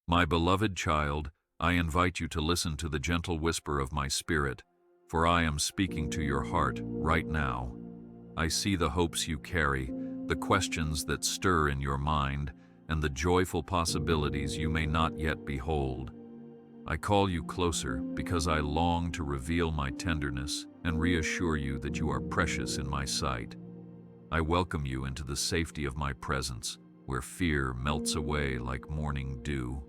My beloved child, I invite you to listen to the gentle whisper of my spirit, for I am speaking to your heart right now. I see the hopes you carry, the questions that stir in your mind, and the joyful possibilities you may not yet behold. I call you closer because I long to reveal my tenderness and reassure you that you are precious in my sight. I welcome you into the safety of my presence, where fear melts away like morning dew.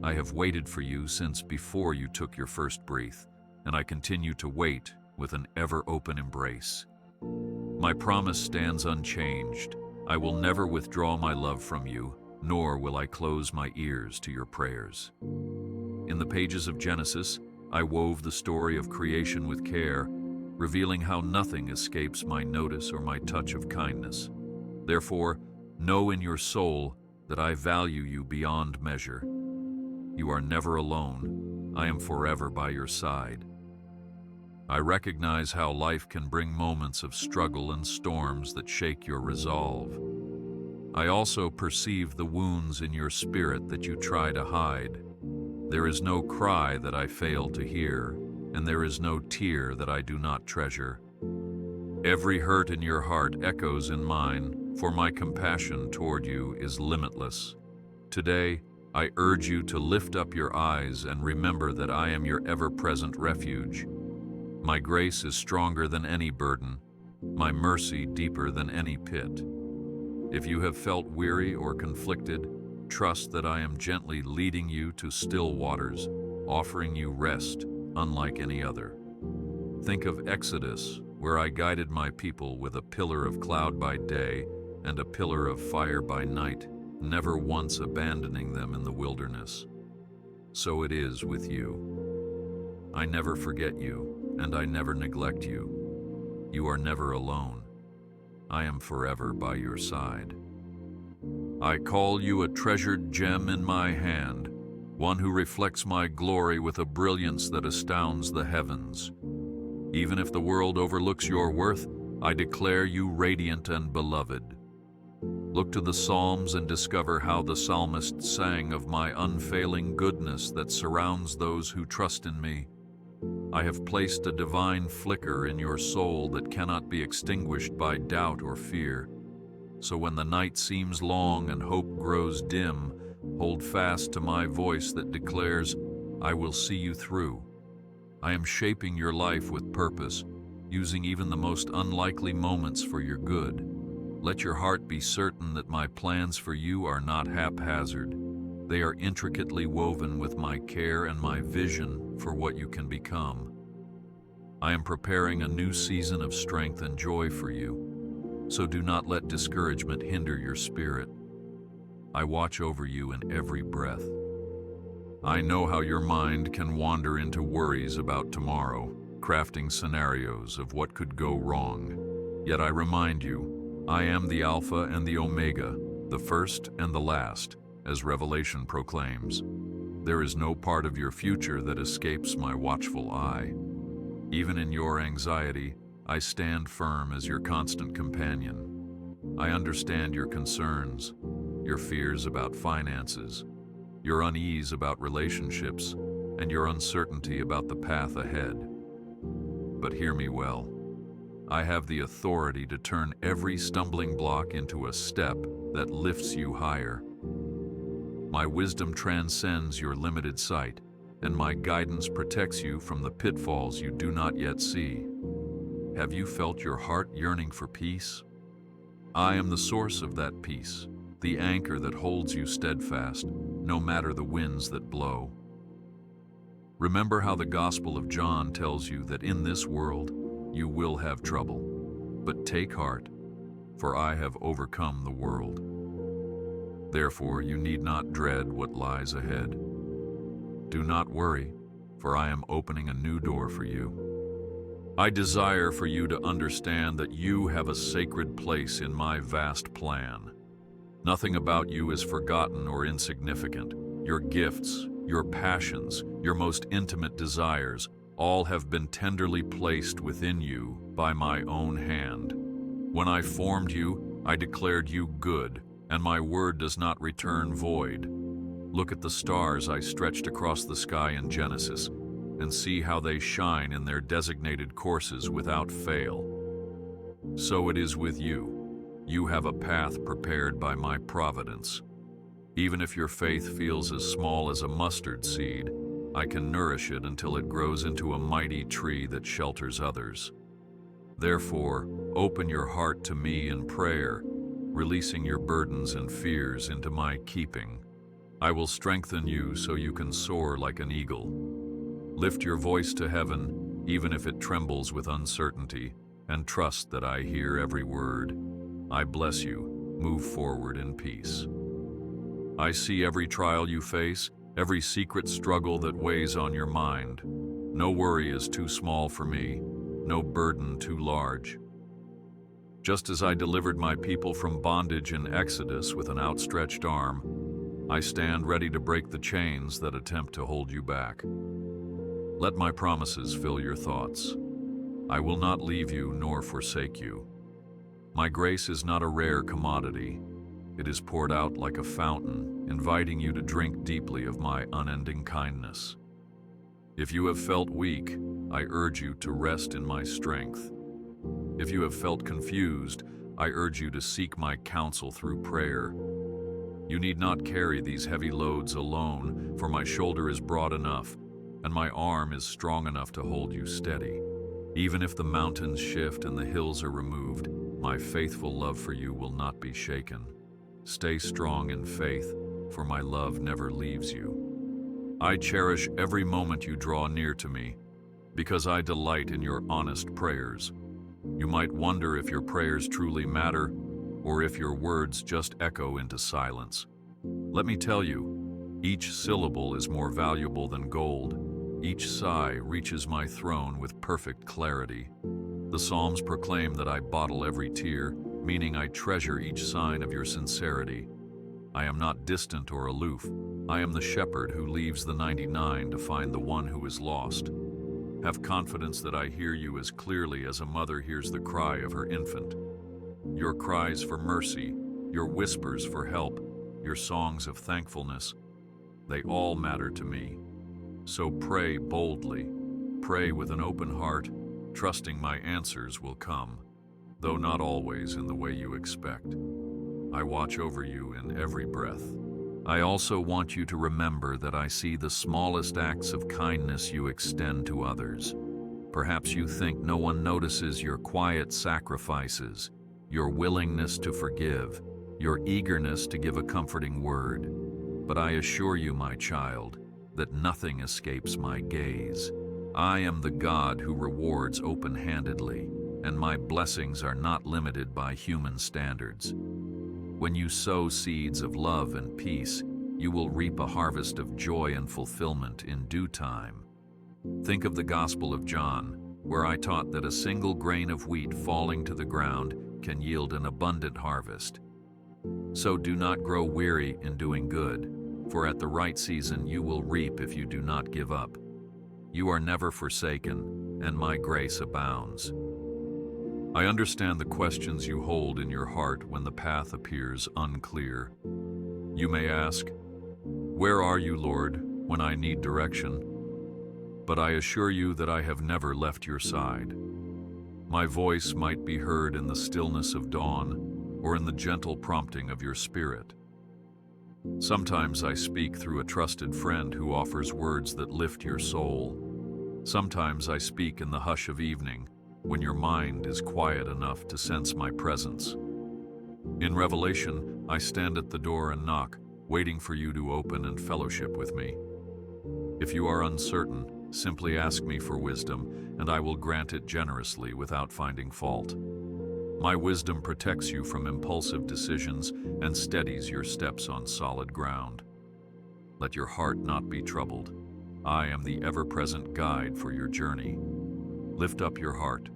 I have waited for you since before you took your first breath, and I continue to wait with an ever-open embrace. My promise stands unchanged. I will never withdraw my love from you, nor will I close my ears to your prayers. In the pages of Genesis, I wove the story of creation with care, revealing how nothing escapes my notice or my touch of kindness. Therefore, know in your soul that I value you beyond measure. You are never alone. I am forever by your side. I recognize how life can bring moments of struggle and storms that shake your resolve. I also perceive the wounds in your spirit that you try to hide. There is no cry that I fail to hear, and there is no tear that I do not treasure. Every hurt in your heart echoes in mine, for my compassion toward you is limitless. Today, I urge you to lift up your eyes and remember that I am your ever-present refuge. My grace is stronger than any burden, my mercy deeper than any pit. If you have felt weary or conflicted, trust that I am gently leading you to still waters, offering you rest unlike any other. Think of Exodus, where I guided my people with a pillar of cloud by day and a pillar of fire by night, never once abandoning them in the wilderness. So it is with you. I never forget you, and I never neglect you. You are never alone. I am forever by your side. I call you a treasured gem in my hand, one who reflects my glory with a brilliance that astounds the heavens. Even if the world overlooks your worth, I declare you radiant and beloved. Look to the Psalms and discover how the psalmist sang of my unfailing goodness that surrounds those who trust in me. I have placed a divine flicker in your soul that cannot be extinguished by doubt or fear. So when the night seems long and hope grows dim, hold fast to my voice that declares, I will see you through. I am shaping your life with purpose, using even the most unlikely moments for your good. Let your heart be certain that my plans for you are not haphazard. They are intricately woven with my care and my vision for what you can become. I am preparing a new season of strength and joy for you, so do not let discouragement hinder your spirit. I watch over you in every breath. I know how your mind can wander into worries about tomorrow, crafting scenarios of what could go wrong. Yet I remind you, I am the Alpha and the Omega, the first and the last, as Revelation proclaims. There is no part of your future that escapes my watchful eye. Even in your anxiety, I stand firm as your constant companion. I understand your concerns, your fears about finances, your unease about relationships, and your uncertainty about the path ahead. But hear me well. I have the authority to turn every stumbling block into a step that lifts you higher. My wisdom transcends your limited sight, and my guidance protects you from the pitfalls you do not yet see. Have you felt your heart yearning for peace? I am the source of that peace, the anchor that holds you steadfast, no matter the winds that blow. Remember how the Gospel of John tells you that in this world you will have trouble, but take heart, for I have overcome the world. Therefore, you need not dread what lies ahead. Do not worry, for I am opening a new door for you. I desire for you to understand that you have a sacred place in my vast plan. Nothing about you is forgotten or insignificant. Your gifts, your passions, your most intimate desires, all have been tenderly placed within you by my own hand. When I formed you, I declared you good, and my word does not return void. Look at the stars I stretched across the sky in Genesis, and see how they shine in their designated courses without fail. So it is with you. You have a path prepared by my providence. Even if your faith feels as small as a mustard seed, I can nourish it until it grows into a mighty tree that shelters others. Therefore, open your heart to me in prayer, releasing your burdens and fears into my keeping. I will strengthen you so you can soar like an eagle. Lift your voice to heaven, even if it trembles with uncertainty, and trust that I hear every word. I bless you. Move forward in peace. I see every trial you face, every secret struggle that weighs on your mind. No worry is too small for me, no burden too large. Just as I delivered my people from bondage in Exodus with an outstretched arm, I stand ready to break the chains that attempt to hold you back. Let my promises fill your thoughts. I will not leave you nor forsake you. My grace is not a rare commodity. It is poured out like a fountain, inviting you to drink deeply of my unending kindness. If you have felt weak, I urge you to rest in my strength. If you have felt confused, I urge you to seek my counsel through prayer. You need not carry these heavy loads alone, for my shoulder is broad enough, and my arm is strong enough to hold you steady. Even if the mountains shift and the hills are removed, my faithful love for you will not be shaken. Stay strong in faith, for my love never leaves you. I cherish every moment you draw near to me, because I delight in your honest prayers. You might wonder if your prayers truly matter, or if your words just echo into silence. Let me tell you, each syllable is more valuable than gold. Each sigh reaches my throne with perfect clarity. The Psalms proclaim that I bottle every tear, meaning I treasure each sign of your sincerity. I am not distant or aloof. I am the shepherd who leaves the 99 to find the one who is lost. Have confidence that I hear you as clearly as a mother hears the cry of her infant. Your cries for mercy, your whispers for help, your songs of thankfulness, they all matter to me. So pray boldly, pray with an open heart, trusting my answers will come, though not always in the way you expect. I watch over you in every breath. I also want you to remember that I see the smallest acts of kindness you extend to others. Perhaps you think no one notices your quiet sacrifices, your willingness to forgive, your eagerness to give a comforting word. But I assure you, my child, that nothing escapes my gaze. I am the God who rewards open-handedly, and my blessings are not limited by human standards. When you sow seeds of love and peace, you will reap a harvest of joy and fulfillment in due time. Think of the Gospel of John, where I taught that a single grain of wheat falling to the ground can yield an abundant harvest. So do not grow weary in doing good, for at the right season you will reap if you do not give up. You are never forsaken, and my grace abounds. I understand the questions you hold in your heart when the path appears unclear. You may ask, "Where are you, Lord, when I need direction?" But I assure you that I have never left your side. My voice might be heard in the stillness of dawn or in the gentle prompting of your spirit. Sometimes I speak through a trusted friend who offers words that lift your soul. Sometimes I speak in the hush of evening, when your mind is quiet enough to sense my presence. In Revelation, I stand at the door and knock, waiting for you to open and fellowship with me. If you are uncertain, simply ask me for wisdom, and I will grant it generously without finding fault. My wisdom protects you from impulsive decisions and steadies your steps on solid ground. Let your heart not be troubled. I am the ever-present guide for your journey. Lift up your heart,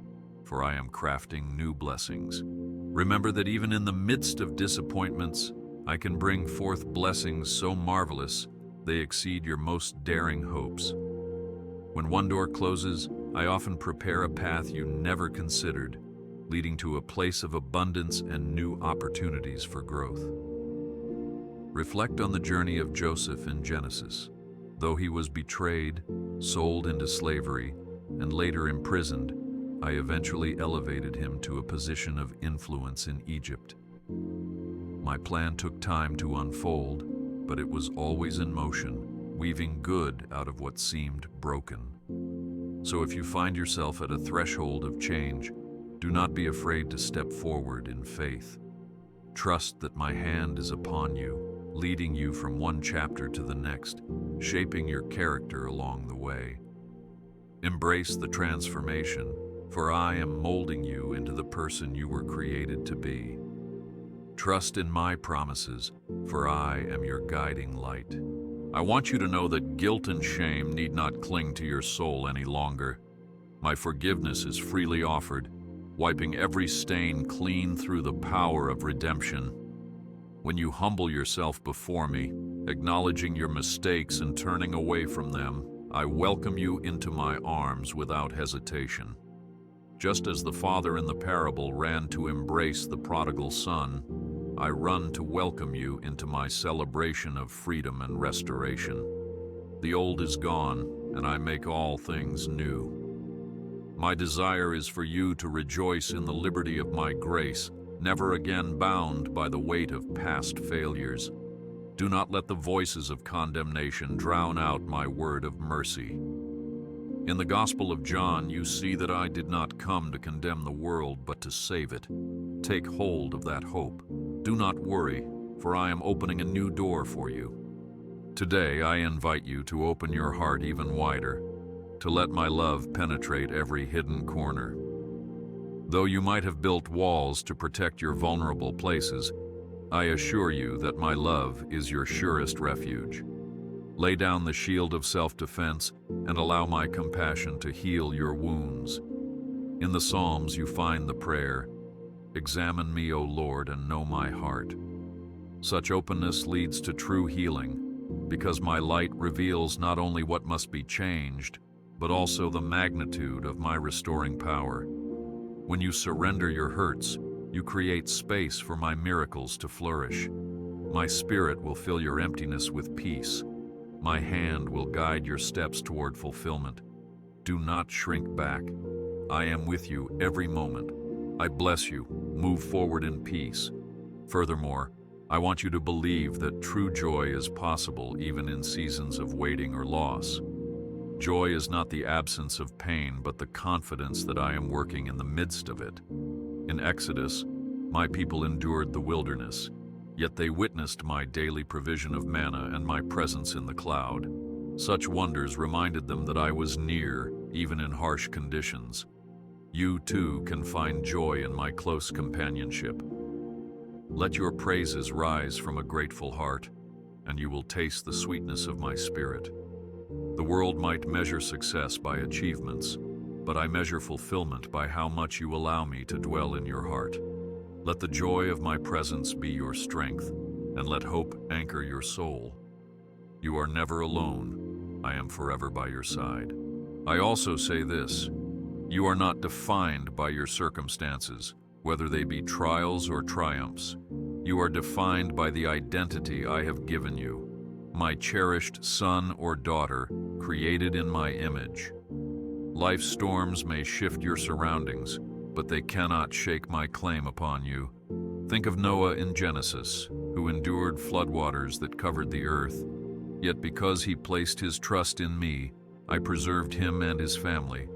for I am crafting new blessings. Remember that even in the midst of disappointments, I can bring forth blessings so marvelous they exceed your most daring hopes. When one door closes, I often prepare a path you never considered, leading to a place of abundance and new opportunities for growth. Reflect on the journey of Joseph in Genesis. Though he was betrayed, sold into slavery, and later imprisoned, I eventually elevated him to a position of influence in Egypt. My plan took time to unfold, but it was always in motion, weaving good out of what seemed broken. So if you find yourself at a threshold of change, do not be afraid to step forward in faith. Trust that my hand is upon you, leading you from one chapter to the next, shaping your character along the way. Embrace the transformation, for I am molding you into the person you were created to be. Trust in my promises, for I am your guiding light. I want you to know that guilt and shame need not cling to your soul any longer. My forgiveness is freely offered, wiping every stain clean through the power of redemption. When you humble yourself before me, acknowledging your mistakes and turning away from them, I welcome you into my arms without hesitation. Just as the father in the parable ran to embrace the prodigal son, I run to welcome you into my celebration of freedom and restoration. The old is gone, and I make all things new. My desire is for you to rejoice in the liberty of my grace, never again bound by the weight of past failures. Do not let the voices of condemnation drown out my word of mercy. In the Gospel of John, you see that I did not come to condemn the world, but to save it. Take hold of that hope. Do not worry, for I am opening a new door for you. Today, I invite you to open your heart even wider, to let my love penetrate every hidden corner. Though you might have built walls to protect your vulnerable places, I assure you that my love is your surest refuge. Lay down the shield of self-defense and allow my compassion to heal your wounds. In the Psalms you find the prayer, "Examine me, O Lord, and know my heart." Such openness leads to true healing, because my light reveals not only what must be changed, but also the magnitude of my restoring power. When you surrender your hurts, you create space for my miracles to flourish. My spirit will fill your emptiness with peace. My hand will guide your steps toward fulfillment. Do not shrink back. I am with you every moment. I bless you. Move forward in peace. Furthermore, I want you to believe that true joy is possible even in seasons of waiting or loss. Joy is not the absence of pain, but the confidence that I am working in the midst of it. In Exodus, my people endured the wilderness, yet they witnessed my daily provision of manna and my presence in the cloud. Such wonders reminded them that I was near, even in harsh conditions. You too can find joy in my close companionship. Let your praises rise from a grateful heart, and you will taste the sweetness of my spirit. The world might measure success by achievements, but I measure fulfillment by how much you allow me to dwell in your heart. Let the joy of my presence be your strength, and let hope anchor your soul. You are never alone. I am forever by your side. I also say this: you are not defined by your circumstances, whether they be trials or triumphs. You are defined by the identity I have given you, my cherished son or daughter, created in my image. Life's storms may shift your surroundings, but they cannot shake my claim upon you. Think of Noah in Genesis, who endured floodwaters that covered the earth. Yet because he placed his trust in me, I preserved him and his family.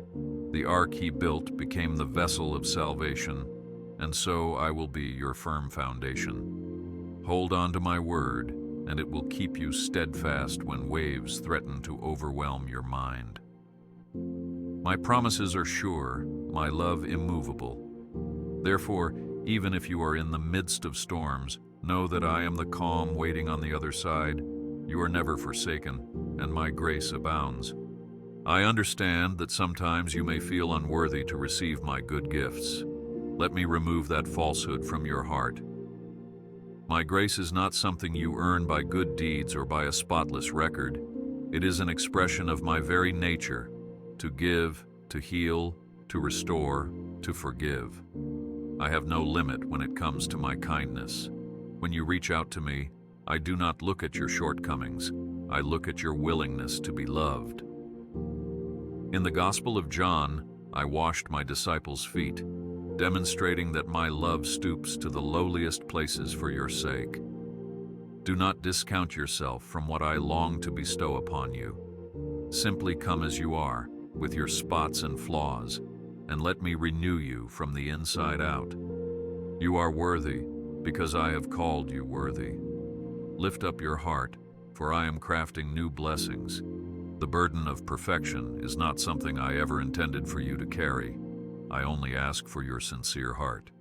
The ark he built became the vessel of salvation, and so I will be your firm foundation. Hold on to my word, and it will keep you steadfast when waves threaten to overwhelm your mind. My promises are sure, my love immovable. Therefore, even if you are in the midst of storms, know that I am the calm waiting on the other side. You are never forsaken, and my grace abounds. I understand that sometimes you may feel unworthy to receive my good gifts. Let me remove that falsehood from your heart. My grace is not something you earn by good deeds or by a spotless record. It is an expression of my very nature, to give, to heal, to restore, to forgive. I have no limit when it comes to my kindness. When you reach out to me, I do not look at your shortcomings. I look at your willingness to be loved. In the Gospel of John, I washed my disciples' feet, demonstrating that my love stoops to the lowliest places for your sake. Do not discount yourself from what I long to bestow upon you. Simply come as you are, with your spots and flaws, and let me renew you from the inside out. You are worthy, because I have called you worthy. Lift up your heart, for I am crafting new blessings. The burden of perfection is not something I ever intended for you to carry. I only ask for your sincere heart.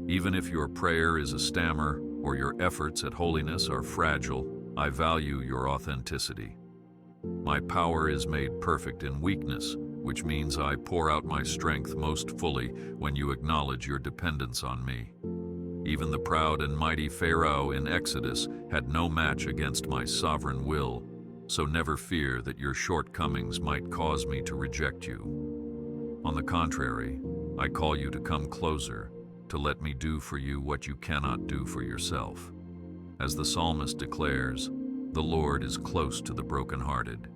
Even if your prayer is a stammer or your efforts at holiness are fragile, I value your authenticity. My power is made perfect in weakness, which means I pour out my strength most fully when you acknowledge your dependence on me. Even the proud and mighty Pharaoh in Exodus had no match against my sovereign will, so never fear that your shortcomings might cause me to reject you. On the contrary, I call you to come closer, to let me do for you what you cannot do for yourself. As the psalmist declares, the Lord is close to the brokenhearted.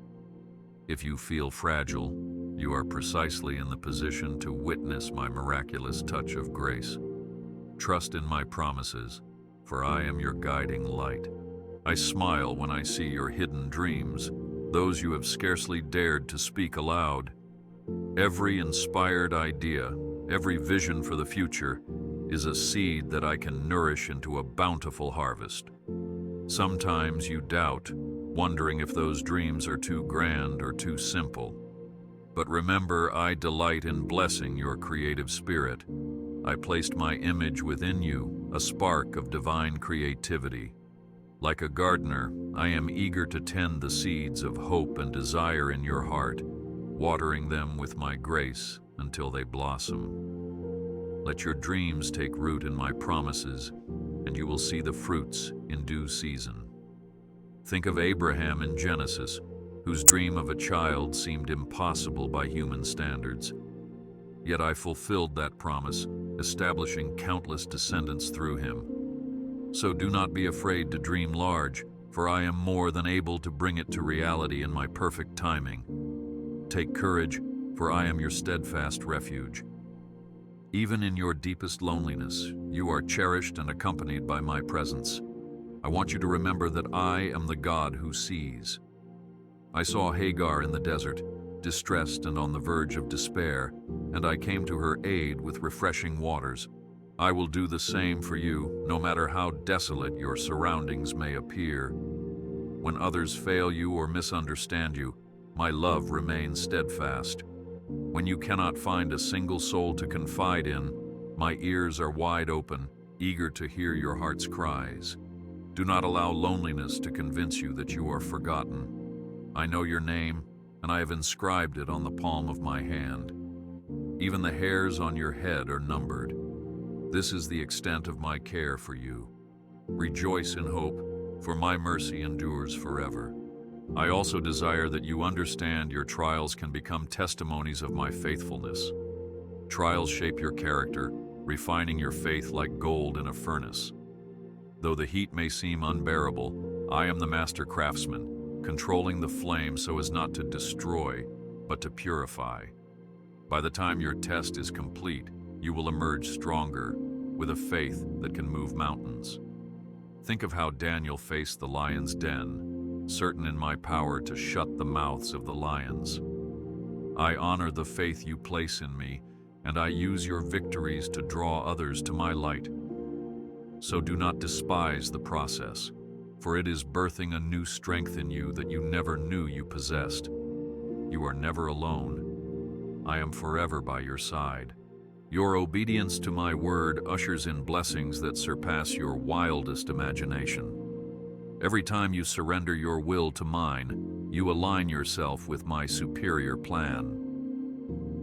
If you feel fragile, you are precisely in the position to witness my miraculous touch of grace. Trust in my promises, for I am your guiding light. I smile when I see your hidden dreams, those you have scarcely dared to speak aloud. Every inspired idea, every vision for the future, is a seed that I can nourish into a bountiful harvest. Sometimes you doubt, wondering if those dreams are too grand or too simple. But remember, I delight in blessing your creative spirit. I placed my image within you, a spark of divine creativity. Like a gardener, I am eager to tend the seeds of hope and desire in your heart, watering them with my grace until they blossom. Let your dreams take root in my promises, and you will see the fruits in due season. Think of Abraham in Genesis, whose dream of a child seemed impossible by human standards. Yet I fulfilled that promise, establishing countless descendants through him. So do not be afraid to dream large, for I am more than able to bring it to reality in my perfect timing. Take courage, for I am your steadfast refuge. Even in your deepest loneliness, you are cherished and accompanied by my presence. I want you to remember that I am the God who sees. I saw Hagar in the desert, distressed and on the verge of despair, and I came to her aid with refreshing waters. I will do the same for you, no matter how desolate your surroundings may appear. When others fail you or misunderstand you, my love remains steadfast. When you cannot find a single soul to confide in, my ears are wide open, eager to hear your heart's cries. Do not allow loneliness to convince you that you are forgotten. I know your name, and I have inscribed it on the palm of my hand. Even the hairs on your head are numbered. This is the extent of my care for you. Rejoice in hope, for my mercy endures forever. I also desire that you understand your trials can become testimonies of my faithfulness. Trials shape your character, refining your faith like gold in a furnace. Though the heat may seem unbearable, I am the master craftsman, controlling the flame so as not to destroy, but to purify. By the time your test is complete, you will emerge stronger, with a faith that can move mountains. Think of how Daniel faced the lion's den, certain in my power to shut the mouths of the lions. I honor the faith you place in me, and I use your victories to draw others to my light. So do not despise the process, for it is birthing a new strength in you that you never knew you possessed. You are never alone. I am forever by your side. Your obedience to my word ushers in blessings that surpass your wildest imagination. Every time you surrender your will to mine, you align yourself with my superior plan.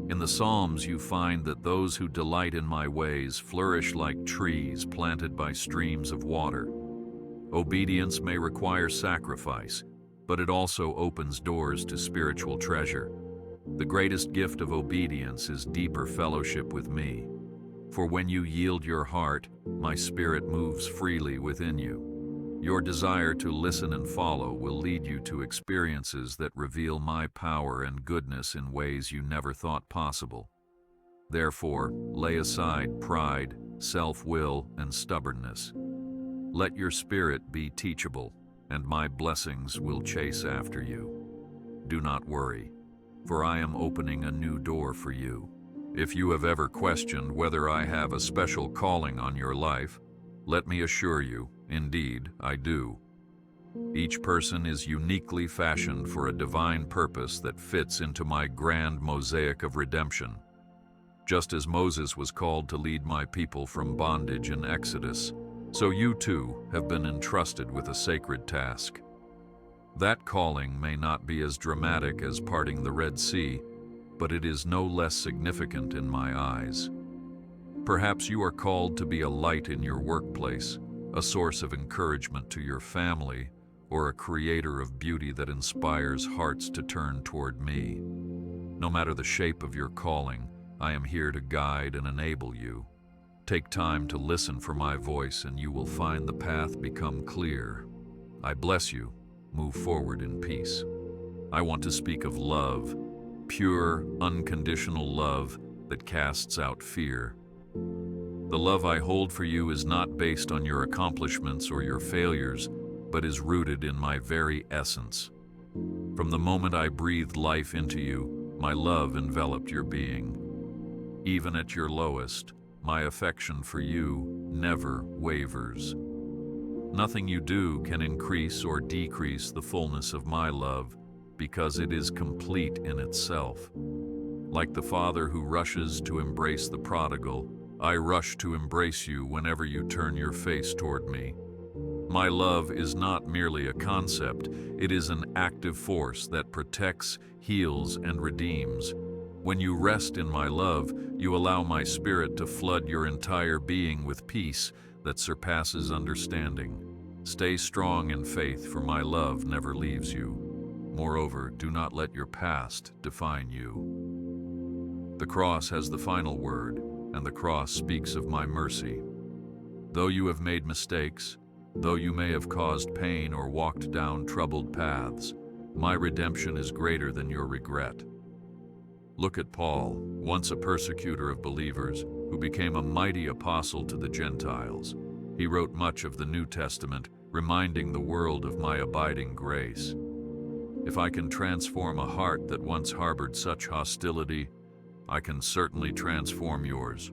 In the Psalms, you find that those who delight in my ways flourish like trees planted by streams of water. Obedience may require sacrifice, but it also opens doors to spiritual treasure. The greatest gift of obedience is deeper fellowship with me. For when you yield your heart, my spirit moves freely within you. Your desire to listen and follow will lead you to experiences that reveal my power and goodness in ways you never thought possible. Therefore, lay aside pride, self-will, and stubbornness. Let your spirit be teachable, and my blessings will chase after you. Do not worry, for I am opening a new door for you. If you have ever questioned whether I have a special calling on your life, let me assure you, indeed, I do. Each person is uniquely fashioned for a divine purpose that fits into my grand mosaic of redemption. Just as Moses was called to lead my people from bondage in Exodus, so you too have been entrusted with a sacred task. That calling may not be as dramatic as parting the Red Sea, but it is no less significant in my eyes. Perhaps you are called to be a light in your workplace, a source of encouragement to your family, or a creator of beauty that inspires hearts to turn toward me. No matter the shape of your calling, I am here to guide and enable you. Take time to listen for my voice and you will find the path become clear. I bless you. Move forward in peace. I want to speak of love, pure, unconditional love that casts out fear. The love I hold for you is not based on your accomplishments or your failures, but is rooted in my very essence. From the moment I breathed life into you, my love enveloped your being. Even at your lowest, my affection for you never wavers. Nothing you do can increase or decrease the fullness of my love, because it is complete in itself. Like the father who rushes to embrace the prodigal, I rush to embrace you whenever you turn your face toward me. My love is not merely a concept, it is an active force that protects, heals, and redeems. When you rest in my love, you allow my spirit to flood your entire being with peace that surpasses understanding. Stay strong in faith, for my love never leaves you. Moreover, do not let your past define you. The cross has the final word, and the cross speaks of my mercy. Though you have made mistakes, though you may have caused pain or walked down troubled paths, my redemption is greater than your regret. Look at Paul, once a persecutor of believers, who became a mighty apostle to the Gentiles. He wrote much of the New Testament, reminding the world of my abiding grace. If I can transform a heart that once harbored such hostility, I can certainly transform yours.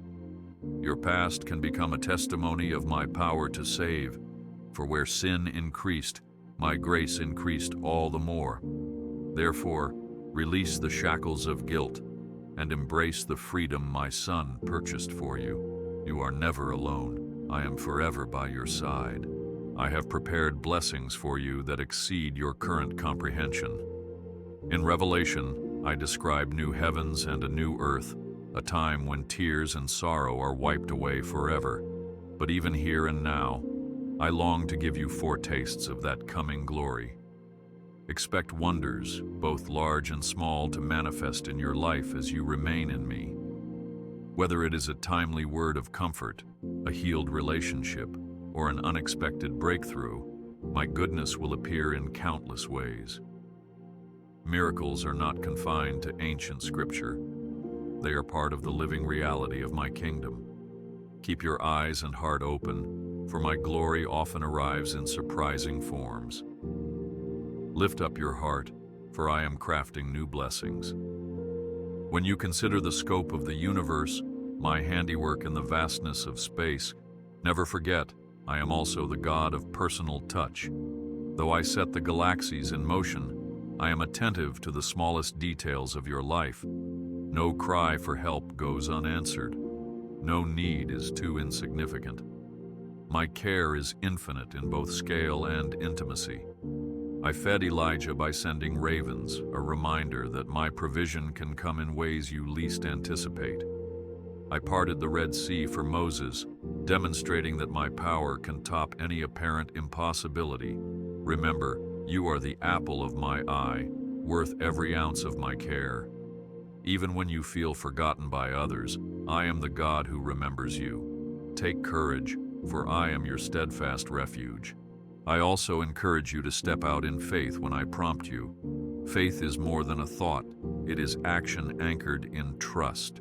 Your past can become a testimony of my power to save, for where sin increased, my grace increased all the more. Therefore, release the shackles of guilt and embrace the freedom my Son purchased for you. You are never alone. I am forever by your side. I have prepared blessings for you that exceed your current comprehension. In Revelation, I describe new heavens and a new earth, a time when tears and sorrow are wiped away forever. But even here and now, I long to give you foretastes of that coming glory. Expect wonders, both large and small, to manifest in your life as you remain in me. Whether it is a timely word of comfort, a healed relationship, or an unexpected breakthrough, my goodness will appear in countless ways. Miracles are not confined to ancient scripture. They are part of the living reality of my kingdom. Keep your eyes and heart open, for my glory often arrives in surprising forms. Lift up your heart, for I am crafting new blessings. When you consider the scope of the universe, my handiwork in the vastness of space, never forget, I am also the God of personal touch. Though I set the galaxies in motion, I am attentive to the smallest details of your life. No cry for help goes unanswered. No need is too insignificant. My care is infinite in both scale and intimacy. I fed Elijah by sending ravens, a reminder that my provision can come in ways you least anticipate. I parted the Red Sea for Moses, demonstrating that my power can top any apparent impossibility. Remember, you are the apple of my eye, worth every ounce of my care. Even when you feel forgotten by others, I am the God who remembers you. Take courage, for I am your steadfast refuge. I also encourage you to step out in faith when I prompt you. Faith is more than a thought. It is action anchored in trust.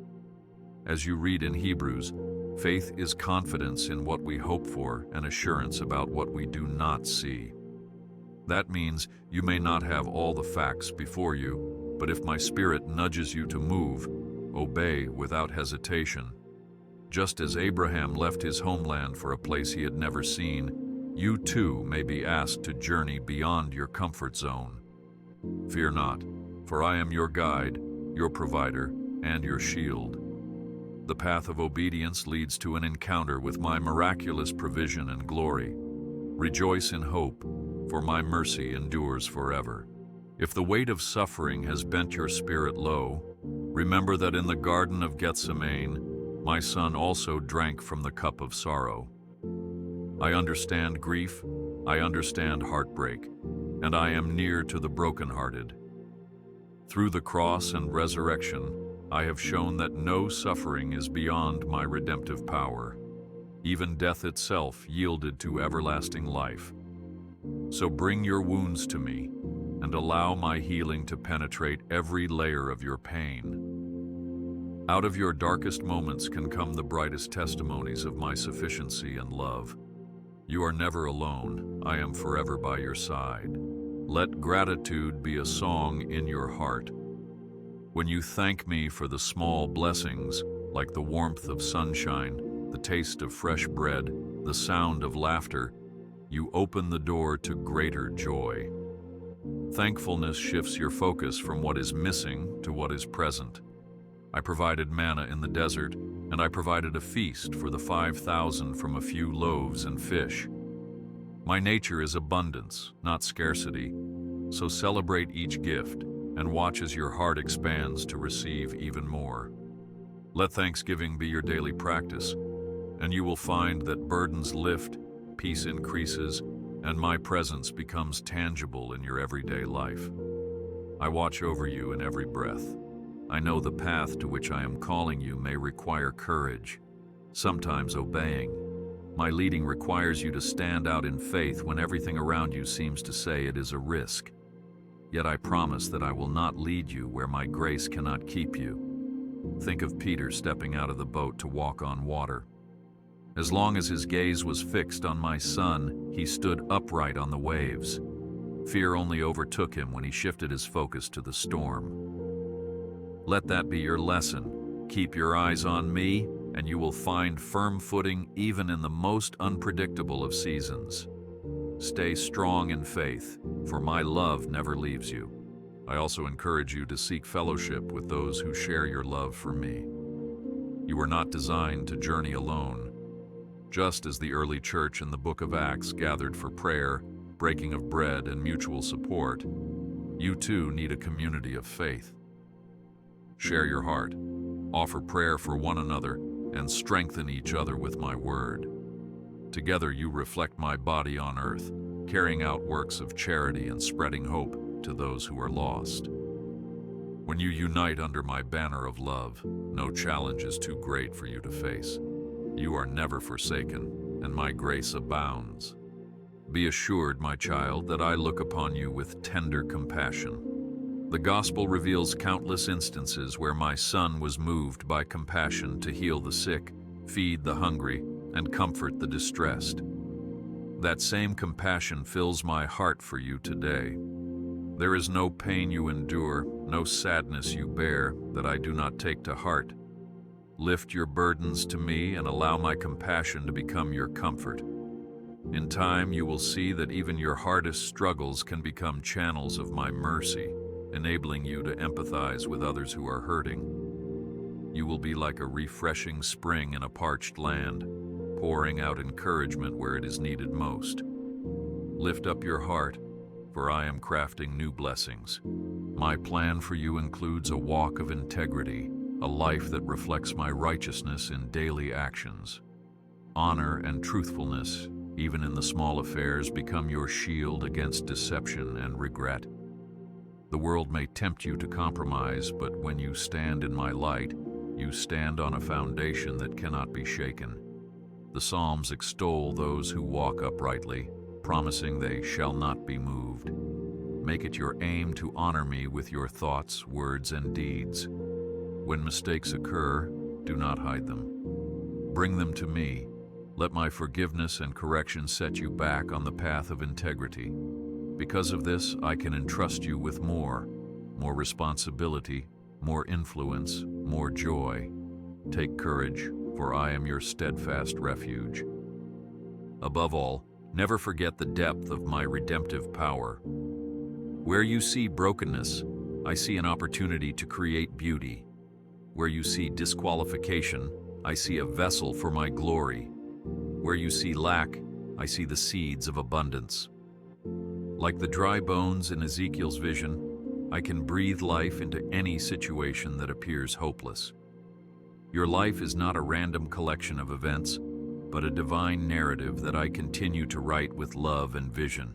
As you read in Hebrews, faith is confidence in what we hope for and assurance about what we do not see. That means you may not have all the facts before you, but if my Spirit nudges you to move, obey without hesitation. Just as Abraham left his homeland for a place he had never seen, you too may be asked to journey beyond your comfort zone. Fear not, for I am your guide, your provider, and your shield. The path of obedience leads to an encounter with my miraculous provision and glory. Rejoice in hope, for my mercy endures forever. If the weight of suffering has bent your spirit low, remember that in the Garden of Gethsemane, my son also drank from the cup of sorrow. I understand grief, I understand heartbreak, and I am near to the brokenhearted. Through the cross and resurrection, I have shown that no suffering is beyond my redemptive power. Even death itself yielded to everlasting life. So bring your wounds to me, and allow my healing to penetrate every layer of your pain. Out of your darkest moments can come the brightest testimonies of my sufficiency and love. You are never alone. I am forever by your side. Let gratitude be a song in your heart. When you thank me for the small blessings, like the warmth of sunshine, the taste of fresh bread, the sound of laughter, you open the door to greater joy. Thankfulness shifts your focus from what is missing to what is present. I provided manna in the desert, and I provided a feast for the 5,000 from a few loaves and fish. My nature is abundance, not scarcity, so celebrate each gift and watch as your heart expands to receive even more. Let thanksgiving be your daily practice, and you will find that burdens lift, peace increases, and my presence becomes tangible in your everyday life. I watch over you in every breath. I know the path to which I am calling you may require courage, sometimes obeying. My leading requires you to stand out in faith when everything around you seems to say it is a risk. Yet I promise that I will not lead you where my grace cannot keep you. Think of Peter stepping out of the boat to walk on water. As long as his gaze was fixed on my Son, he stood upright on the waves. Fear only overtook him when he shifted his focus to the storm. Let that be your lesson. Keep your eyes on me, and you will find firm footing even in the most unpredictable of seasons. Stay strong in faith, for my love never leaves you. I also encourage you to seek fellowship with those who share your love for me. You are not designed to journey alone. Just as the early church in the book of Acts gathered for prayer, breaking of bread, and mutual support, you too need a community of faith. Share your heart, offer prayer for one another, and strengthen each other with my word. Together you reflect my body on earth, carrying out works of charity and spreading hope to those who are lost. When you unite under my banner of love, no challenge is too great for you to face. You are never forsaken, and my grace abounds. Be assured, my child, that I look upon you with tender compassion. The gospel reveals countless instances where my Son was moved by compassion to heal the sick, feed the hungry, and comfort the distressed. That same compassion fills my heart for you today. There is no pain you endure, no sadness you bear that I do not take to heart. Lift your burdens to me and allow my compassion to become your comfort. In time, you will see that even your hardest struggles can become channels of my mercy, enabling you to empathize with others who are hurting. You will be like a refreshing spring in a parched land, pouring out encouragement where it is needed most. Lift up your heart, for I am crafting new blessings. My plan for you includes a walk of integrity, a life that reflects my righteousness in daily actions. Honor and truthfulness, even in the small affairs, become your shield against deception and regret. The world may tempt you to compromise, but when you stand in my light, you stand on a foundation that cannot be shaken. The Psalms extol those who walk uprightly, promising they shall not be moved. Make it your aim to honor me with your thoughts, words, and deeds. When mistakes occur, do not hide them. Bring them to me. Let my forgiveness and correction set you back on the path of integrity. Because of this, I can entrust you with more responsibility, more influence, more joy. Take courage, for I am your steadfast refuge. Above all, never forget the depth of my redemptive power. Where you see brokenness, I see an opportunity to create beauty. Where you see disqualification, I see a vessel for my glory. Where you see lack, I see the seeds of abundance. Like the dry bones in Ezekiel's vision, I can breathe life into any situation that appears hopeless. Your life is not a random collection of events, but a divine narrative that I continue to write with love and vision.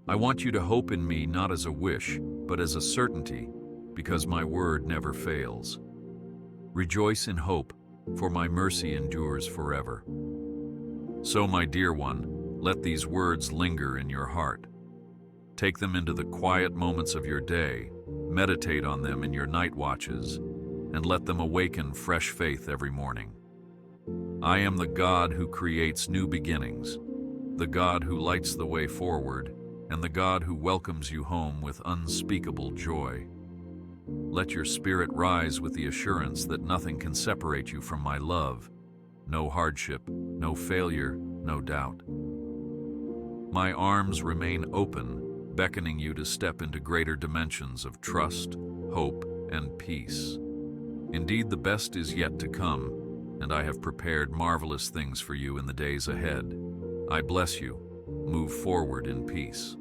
I want you to hope in me not as a wish, but as a certainty, because my word never fails. Rejoice in hope, for my mercy endures forever. So, my dear one, let these words linger in your heart. Take them into the quiet moments of your day, meditate on them in your night watches, and let them awaken fresh faith every morning. I am the God who creates new beginnings, the God who lights the way forward, and the God who welcomes you home with unspeakable joy. Let your spirit rise with the assurance that nothing can separate you from my love. No hardship, no failure, no doubt. My arms remain open, beckoning you to step into greater dimensions of trust, hope, and peace. Indeed, the best is yet to come, and I have prepared marvelous things for you in the days ahead. I bless you. Move forward in peace.